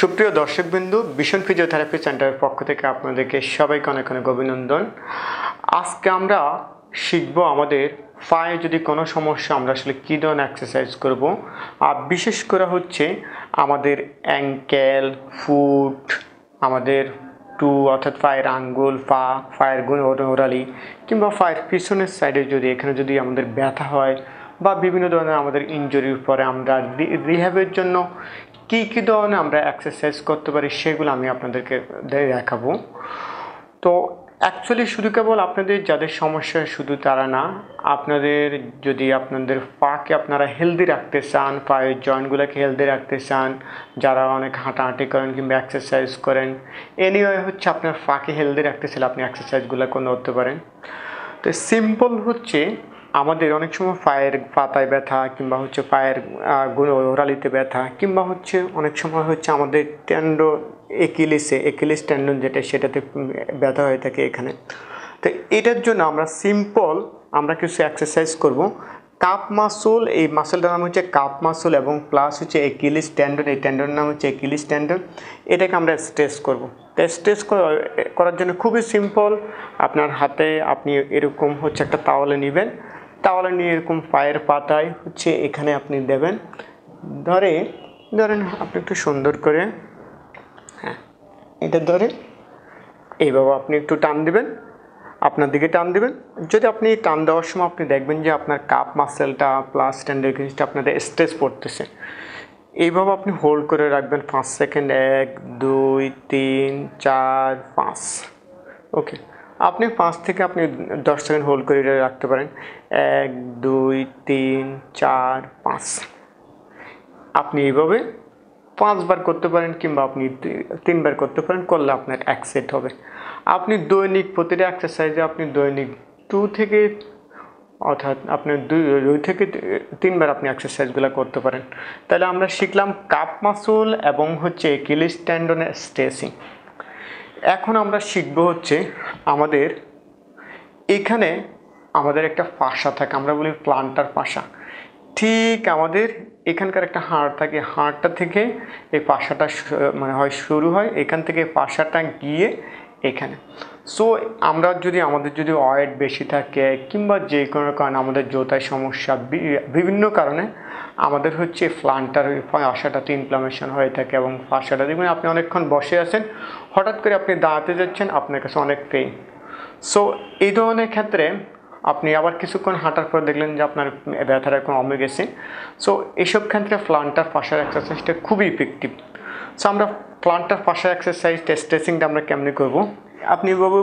সুপ্রিয় দর্শকবৃন্দু, vision physiotherapy সেন্টারের পক্ষ থেকে আপনাদেরকে সবাইকে অনেক অনেক অভিনন্দন। আজকে আমরা শিখব আমাদের পায়ে যদি কোনো সমস্যা আমরা আসলে কী ধরনের এক্সারসাইজ করব। আর বিশেষ করে হচ্ছে আমাদের অ্যাঙ্কেল, ফুট, আমাদের টু অর্থাৎ পায়ের আঙ্গুল, পায়ের গোড়ালি কিংবা পায়ের পিছনের সাইডে এখানে যদি আমাদের ব্যথা হয় বা বিভিন্ন ধরনের আমাদের ইনজুরির পরে আমরা রিহ্যাবের জন্য কী কী ধরনের আমরা এক্সারসাইজ করতে পারি সেগুলো আমি আপনাদেরকে দেখাবো। তো অ্যাকচুয়ালি শুধু কেবল আপনাদের যাদের সমস্যা শুধু তারা না, আপনাদের যদি আপনাদের পাকে আপনারা হেলদি রাখতে চান, পায়ের জয়েন্টগুলোকে হেলদি রাখতে চান, যারা অনেক হাঁটাহাঁটি করেন কিংবা এক্সারসাইজ করেন, এনিওয়ে হচ্ছে আপনার পাকে হেলদি রাখতে চাইলে আপনি এক্সারসাইজগুলো করতে পারেন। তো সিম্পল হচ্ছে আমাদের অনেক সময় পায়ের পাতায় ব্যথা কিংবা হচ্ছে পায়ের গোড়ালিতে ব্যথা কিংবা হচ্ছে অনেক সময় হচ্ছে আমাদের একিলিস টেন্ডন সেটাতে ব্যথা হয়ে থাকে এখানে। তো এটার জন্য আমরা কিছু এক্সারসাইজ করব। কাপ মাসল, এই মাসলটার নাম হচ্ছে কাপ মাসল এবং প্লাস হচ্ছে একিলিস টেন্ডন, এই টেন্ডনের নাম হচ্ছে একিলিস টেন্ডন। এটাকে আমরা স্ট্রেচ করব। তো স্ট্রেচ করার জন্য খুবই সিম্পল। আপনার হাতে আপনি এরকম হচ্ছে একটা তাওয়ালে নেবেন, তাওয়ালে নিয়ে এরকম পায়ের পাতায় হচ্ছে এখানে আপনি দেবেন, ধরেন আপনি একটু সুন্দর করে, এটা ধরে এইভাবে আপনি একটু টান দিবেন, আপনার দিকে টান দিবেন। যদি আপনি টান দেওয়ার সময় আপনি দেখবেন যে আপনার কাপ মাসেলটা প্লাস টেন্ডনটা আপনাদের স্ট্রেচ পড়তেছে, এইভাবে আপনি হোল্ড করে রাখবেন 5 সেকেন্ড। 1 2 3 4 5। ওকে, আপনি 5 থেকে আপনি 10 সেকেন্ড হোল্ড করে রাখতে পারেন। 1 2 3 4 5। আপনি এইভাবে 5 বার করতে পারেন কিংবা আপনি 3 বার করতে পারেন, করলে আপনার 1 সেট হবে। আপনি দৈনিক প্রতিটা এক্সারসাইজে আপনি দৈনিক 2 থেকে অর্থাৎ আপনি 2 থেকে 3 বার আপনি এক্সারসাইজগুলো করতে পারেন। তাহলে আমরা শিখলাম কাপ মাসল এবং হচ্ছে একিলিস টেন্ডনের স্ট্রেচিং। এখন আমরা শিখব হচ্ছে আমাদের এখানে আমাদের একটা পাশা থাকে, আমরা বলি প্লান্টার পাশা। ঠিক আমাদের এখানকার একটা হাড় থাকে, হাড়টা থেকে এই পাশাটা শুরু হয়, এখান থেকে পাশাটা গিয়ে এখানে। সো আমাদের যদি ওয়েট বেশি থাকে কিংবা যে কোনো কারণে আমাদের জোতায় সমস্যা, বিভিন্ন কারণে আমাদের হচ্ছে প্লান্টার পাশাটাতে ইনফ্লামেশন হয়ে থাকে এবং পাশাটা দেখবেন আপনি অনেকক্ষণ বসে আছেন, হঠাৎ করে আপনি দাঁড়াতে যাচ্ছেন, আপনার কাছে অনেক পেইন। সো এই ধরনের ক্ষেত্রে আপনি আবার কিছুক্ষণ হাঁটার পর দেখলেন যে আপনার ব্যথাটা এখন কমে গেছে। সো এইসব ক্ষেত্রে প্লান্টার পাশার এক্সারসাইজটা খুবই ইফেক্টিভ। সো আমরা প্লান্টার পাশার এক্সারসাইজটা স্ট্রেচিংটা আমরা কেমনি করব। আপনি এভাবে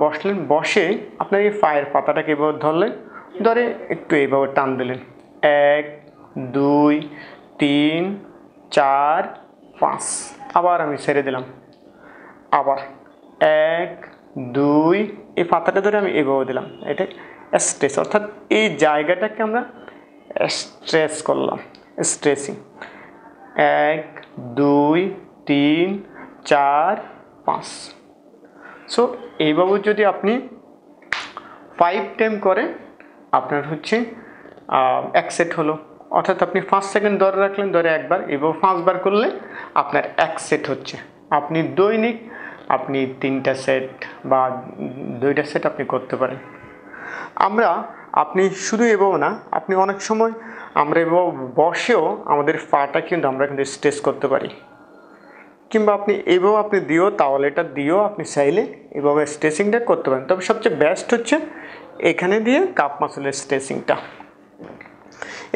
বসলেন, বসে আপনার এই পায়ের পাতাটাকে এভাবে ধরে একটু এইভাবে টান দিলেন। 1 2 3 4 5। আবার আমি ছেড়ে দিলাম, আবার 1 2, এই পাতাটা ধরে আমি এভাবে দিলাম। এটা স্ট্রেচ, অর্থাৎ এই জায়গাটাকে আমরা স্ট্রেচ করলাম, স্ট্রেচিং। 1 2 3 4 5। সো এইভাবে যদি আপনি 5 টাইম করেন আপনার হচ্ছে 1 সেট হলো। অর্থাৎ আপনি 5 সেকেন্ড ধরে রাখলেন, ধরে একবার, এভাবে 5 বার করলে আপনার 1 সেট হচ্ছে। আপনি দৈনিক আপনি 3টা সেট বা 2টা সেট আপনি করতে পারেন। আপনি শুধু এভাবে না, আপনি অনেক সময় আমরা এভাবে বসেও আমাদের পাটা কিন্তু আমরা স্ট্রেচ করতে পারি, কিংবা আপনি এইভাবে তাহলে এটা দিয়েও আপনি চাইলে এভাবে স্ট্রেচিংটা করতে পারেন। তবে সবচেয়ে বেস্ট হচ্ছে এখানে দিয়ে কাপ মাসলের স্ট্রেচিংটা।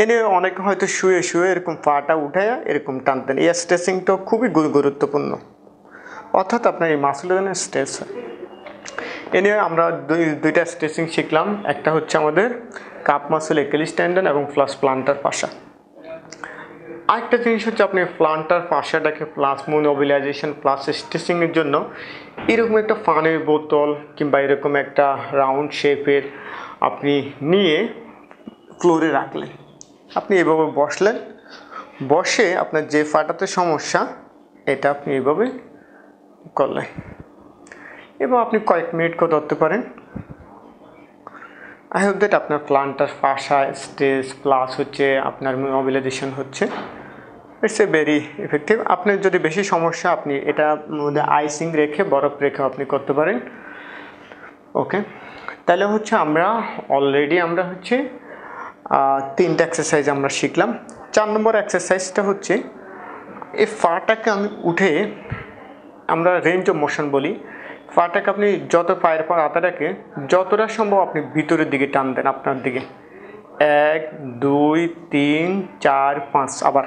এনে অনেকে হয়তো শুয়ে এরকম পাটা উঠায় এরকম টানতেন, এই স্ট্রেচিংটাও খুবই গুরুত্বপূর্ণ, অর্থাৎ আপনার এই মাসলের জন্য স্ট্রেচ হয়। এ নিয়ে আমরা দুইটা স্ট্রেচিং শিখলাম, একটা হচ্ছে আমাদের কাপ মাসল একিলিস টেন্ডন এবং প্লাস প্লান্টার পাশা। আরেকটা জিনিস হচ্ছে আপনি প্লান্টার পাশাটাকে প্লাস মোবিলাইজেশন প্লাস স্ট্রেচিংয়ের জন্য এরকম একটা পানির বোতল কিংবা এরকম একটা রাউন্ড শেপের আপনি নিয়ে ফ্লোরে রাখলেন, আপনি এভাবে বসলেন, বসে আপনার যে ফাটাতে সমস্যা এটা আপনি এভাবে করলেন এবং আপনি কয়েক মিনিট করে ধরতে পারেন। আই হোপ দ্যাট আপনার প্লান্টার পাশা স্ট্রেচ প্লাস হচ্ছে আপনার মোবিলাইজেশন হচ্ছে। It's a very effective. আপনার যদি বেশি সমস্যা আপনি এটা মধ্যে আইসিং রেখে বরফ রেখে আপনি করতে পারেন। ওকে, তাহলে হচ্ছে আমরা অলরেডি আমরা হচ্ছে 3টা এক্সারসাইজ আমরা শিখলাম। 4 নম্বর এক্সারসাইজটা হচ্ছে এই পাটাকে আমি উঠে, আমরা রেঞ্জ অফ মোশন বলি। পাটাকে আপনি যত পায়ের পর আতাটাকে যতটা সম্ভব আপনি ভিতরের দিকে টান দেন, আপনার দিকে 1 2 3 4 5, আবার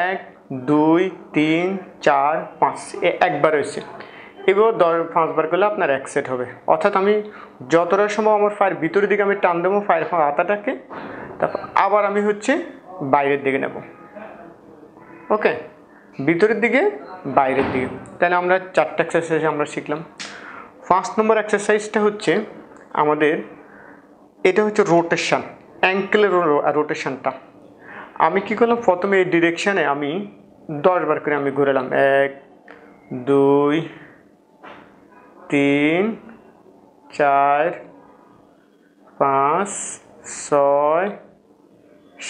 1 2 3 4 5, একবার হয়েছে। এবার 5 বার করলে আপনার 1 সেট হবে। অর্থাৎ আমি যতটা সম্ভব আমার পায়ের ভিতরের দিকে আমি টান দেবো পায়ের পর আতাটাকে, তারপর আবার আমি হচ্ছে বাইরের দিকে নেব। ওকে, ভিতরের দিকে বাইরের দিকে। তাহলে আমরা 4টা এক্সারসাইজ আমরা শিখলাম। 5 নম্বর এক্সারসাইজটা হচ্ছে আমাদের, এটা হচ্ছে রোটেশন, অ্যাঙ্কেলের রোটেশনটা। আমি কি করলাম, প্রথমে এই ডিরেকশানে আমি 10 বার করে আমি ঘুরালাম। 1 2 3 4 5 6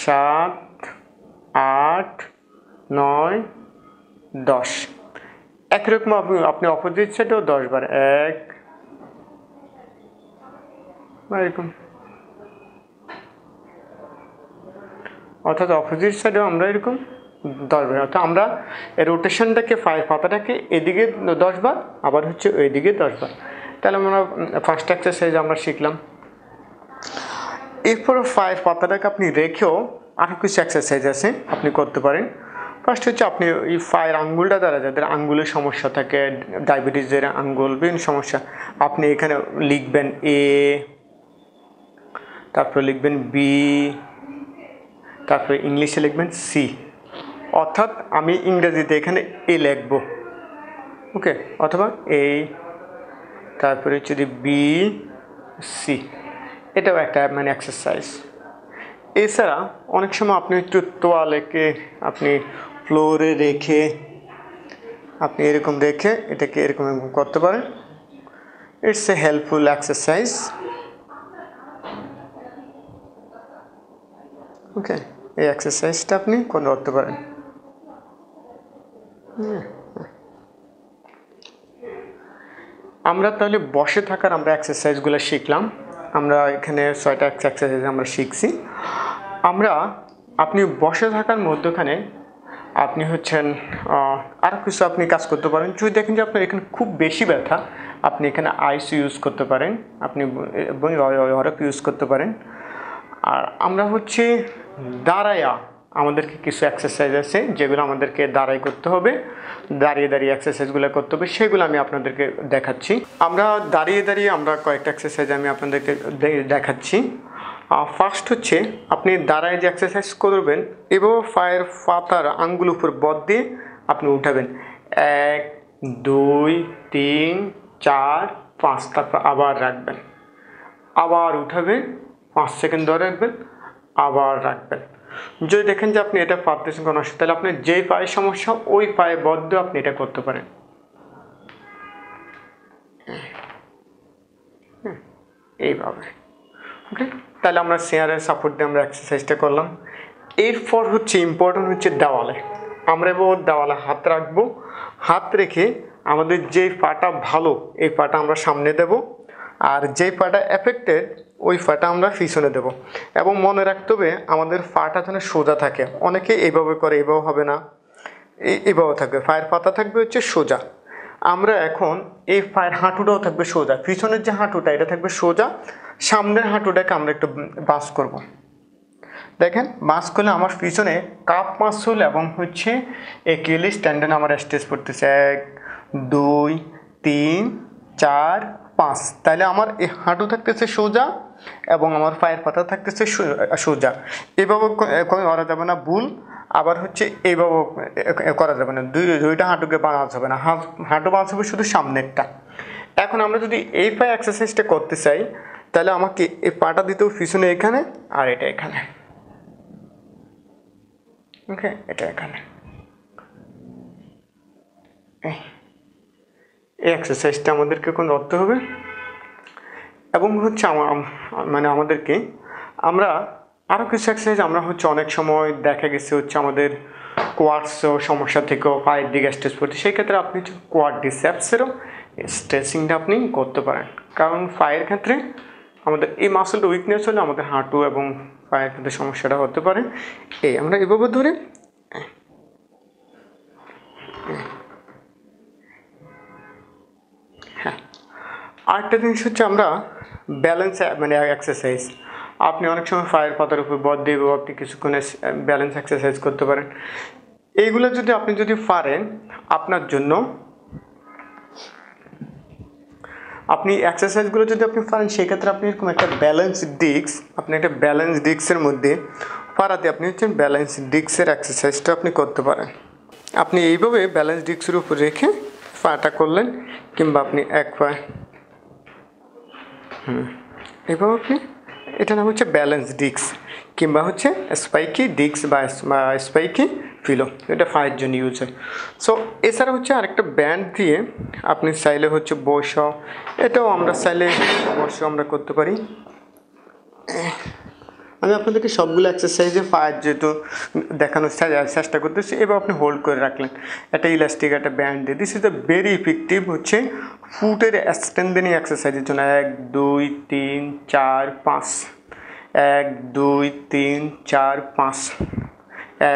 7 8 9 10। একরকম আপনি অপোজিট সাইডেও 10 বার, 1 এরকম। অর্থাৎ অপোজিট সাইডেও আমরা এরকম 10 বার। অর্থাৎ আমরা এই রোটেশনটাকে পায়ের পাতাটাকে এদিকে 10 বার, আবার হচ্ছে ওইদিকে 10 বার। তাহলে আমরা ফার্স্ট এক্সারসাইজ আমরা শিখলাম। এরপর পায়ের পাতাটাকে আপনি রেখেও আরও কিছু এক্সারসাইজ আছে আপনি করতে পারেন। ফার্স্ট হচ্ছে আপনি এই পায়ের আঙ্গুলটা দ্বারা, যাদের আঙ্গুলের সমস্যা থাকে, ডায়াবেটিসের আঙ্গুল, বিভিন্ন সমস্যা, আপনি এখানে লিখবেন এ, তারপরে লিখবেন বি, তারপরে ইংলিশে লিখবেন সি। অর্থাৎ আমি ইংরেজিতে এখানে এ লিখব, ওকে, অথবা এ, তারপরে হচ্ছে বি সি। এটাও একটা মানে এক্সারসাইজ। এছাড়া অনেক সময় আপনি একটু তোয়ালেকে আপনি ফ্লোরে রেখে আপনি এরকম রেখে এটাকে এরকম করতে পারেন। It's a helpful exercise. Okay, এই এক্সারসাইজটা আপনি করতে পারেন। আমরা তাহলে বসে থাকার আমরা এক্সারসাইজগুলো শিখলাম। আমরা এখানে 6টা এক্সারসাইজ আমরা শিখছি। আপনি বসে থাকার মধ্যখানে আপনি হচ্ছেন আরও কিছু আপনি কাজ করতে পারেন। যদি দেখেন যে আপনার এখানে খুব বেশি ব্যথা, আপনি এখানে আইস ইউজ করতে পারেন, আপনি হরক ইউজ করতে পারেন। আর আমরা হচ্ছে দাঁড়ায়া, আমাদেরকে কিছু এক্সারসাইজ আছে যেগুলো আমাদেরকে দাঁড়াই করতে হবে, দাঁড়িয়ে দাঁড়িয়ে এক্সারসাইজগুলো করতে হবে, সেগুলো আমি আপনাদেরকে দেখাচ্ছি। আমরা দাঁড়িয়ে দাঁড়িয়ে আমরা কয়েকটা এক্সারসাইজ আমি আপনাদেরকে দেখাচ্ছি। ফার্স্ট হচ্ছে আপনি দাঁড়ায় যে এক্সারসাইজ করবেন, এবার পায়ের পাতার আঙ্গুল উপর বদ দিয়ে আপনি উঠাবেন 1 2 3 4 5, তারপর আবার রাখবেন, আবার উঠাবেন, 5 সেকেন্ড ধরে রাখবেন, আবার রাখবেন। যদি দেখেন যে আপনি এটা পারতেছেন কোনো অসুবিধা, তাহলে আপনি যেই পায়ে সমস্যা ওই পায়ে বদ্ধ আপনি এটা করতে পারেন। এইভাবে, ওকে। তাহলে আমরা চেয়ারের সাপোর্ট দিয়ে আমরা এক্সারসাইজটা করলাম। এরপর হচ্ছে ইম্পর্টেন্ট হচ্ছে দেওয়ালে। আমরা এবার দেওয়ালে হাত রাখবো, হাত রেখে আমাদের যেই পাটা ভালো এই পাটা আমরা সামনে দেব, আর যেই পাটা এফেক্টেড ওই পাটা আমরা পিছনে দেব। এবং মনে রাখতে হবে আমাদের পাটা যেন সোজা থাকে। অনেকে এইভাবে করে, এইভাবে হবে না, এইভাবে থাকবে, পায়ের পাতা থাকবে হচ্ছে সোজা। আমরা এখন এই পায়ের হাঁটুটাও থাকবে সোজা, পিছনের যে হাঁটুটা এটা থাকবে সোজা, সামনের হাঁটুটাকে আমরা একটু বাস করব। দেখেন বাস করলে আমার পিছনে কাপ মাসল এবং হচ্ছে একিলিস টেন্ডন আমার স্ট্রেচ পড়তেছে 1 2 3 4 5। তাহলে আমার এই হাঁটু থাকতেছে সোজা এবং আমার পায়ের পাতা থাকতেছে সোজা। এইভাবে করা যাবে না, ভুল। আবার হচ্ছে এইভাবে করা যাবে না, দুইটা হাঁটুকে বাঁধা যাবে না, হাঁটু বাঁধা হবে শুধু সামনেরটা। এখন আমরা যদি এই পায়ে এক্সারসাইজটা করতে চাই, তাহলে আমাকে এই পাটা দিতে হবে পিছনে এখানে, আর এটা এখানে, ওকে, এটা এখানে। এই এক্সারসাইজটা আমাদেরকে এখন করতে হবে। এবং হচ্ছে মানে আমাদেরকে আমরা আরও কিছু এক্সারসাইজ আমরা হচ্ছে অনেক সময় দেখা গেছে হচ্ছে আমাদের কোয়াডসও সমস্যা থেকেও পায়ের দিকে স্ট্রেস পড়ছে, সেই ক্ষেত্রে আপনি কোয়াড্রিসেপসেরও স্ট্রেচিংটা আপনি করতে পারেন। কারণ পায়ের ক্ষেত্রে আমাদের এই মাসেলটা উইকনেস হলে আমাদের হাঁটু এবং পায়ের ক্ষেত্রে সমস্যাটা হতে পারে। আমরা এভাবে ধরে হ্যাঁ। আরেকটা জিনিস হচ্ছে আমরা ব্যালেন্স মানে এক্সারসাইজ, আপনি অনেক সময় পায়ের পাতার উপর বল দিয়ে আপনি কিছুক্ষণে ব্যালেন্স এক্সারসাইজ করতে পারেন। এইগুলো যদি আপনি পারেন, আপনার জন্য আপনি এক্সারসাইজগুলো যদি আপনি পারেন, সেক্ষেত্রে আপনি এরকম একটা ব্যালেন্স ডিস্ক, আপনি একটা ব্যালেন্স ডিস্কের মধ্যে পারাতে আপনি হচ্ছেন ব্যালেন্স ডিস্কের এক্সারসাইজটা আপনি করতে পারেন। আপনি এইভাবে ব্যালেন্স ডিস্কের উপর রেখে পাটা করলেন, কিংবা আপনি এক পা এইভাবে আপনি, এটার নাম হচ্ছে ব্যালেন্স ডিস্ক, কিংবা হচ্ছে স্পাইকি ডিস্ক বা স্পাইকি পিলো, এটা পায়ের জন্য ইউজ হয়। সো এছাড়া হচ্ছে আরেকটা ব্যান্ড দিয়ে আপনি চাইলে হচ্ছে বসাও, এটাও আমরা চাইলে বসেও আমরা করতে পারি। আমি আপনাদেরকে সবগুলো এক্সারসাইজে পায়ের যেহেতু দেখানোর চেষ্টা করতেছি, এবার আপনি হোল্ড করে রাখলেন একটা ইলাস্টিক, একটা ব্যান্ড দিয়ে। This is the very effective হচ্ছে ফুটের স্ট্রেন্থেনিং এক্সারসাইজের জন্য। 1 2 3 4 5, 1 2 3 4 5,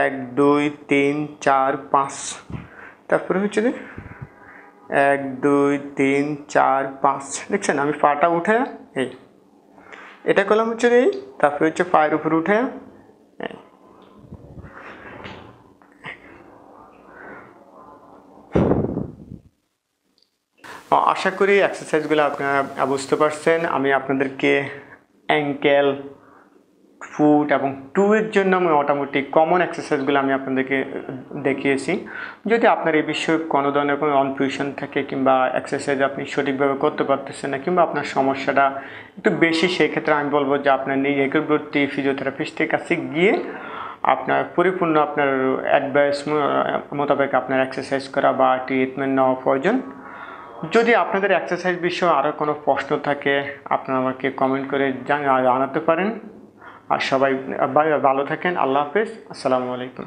1 2 3 4 5, তারপরে হচ্ছে যে 1 2 3 4 5। দেখছেন আমি পাটা উঠে এটা করলাম হচ্ছে এই, তারপরে হচ্ছে পায়ের উপর উঠে আশা করি এক্সারসাইজগুলো আপনারা বুঝতে পারছেন। আমি আপনাদেরকে অ্যাঙ্কেল, ফুট এবং টুয়ের জন্য আমি মোটামুটি কমন এক্সারসাইজগুলো আমি আপনাদেরকে দেখিয়েছি। যদি আপনার এই বিষয়ে কোনো ধরনের কোনো কনফিউশন থাকে, কিংবা এক্সারসাইজ আপনি সঠিকভাবে করতে পারতেছেন না, কিংবা আপনার সমস্যাটা একটু বেশি, সেই ক্ষেত্রে আমি বলবো যে আপনার নিকটবর্তী ফিজিওথেরাপিস্টের কাছে গিয়ে আপনার পরিপূর্ণ আপনার অ্যাডভাইস মোতাবেক আপনার এক্সারসাইজ করা বা ট্রিটমেন্ট নেওয়া প্রয়োজন। যদি আপনাদের এক্সারসাইজ বিষয়ে আরও কোনো প্রশ্ন থাকে, আপনারা আমাকে কমেন্ট করে জানাতে পারেন। আর সবাই ভালো থাকেন। আল্লাহ হাফেজ, আসসালামু আলাইকুম।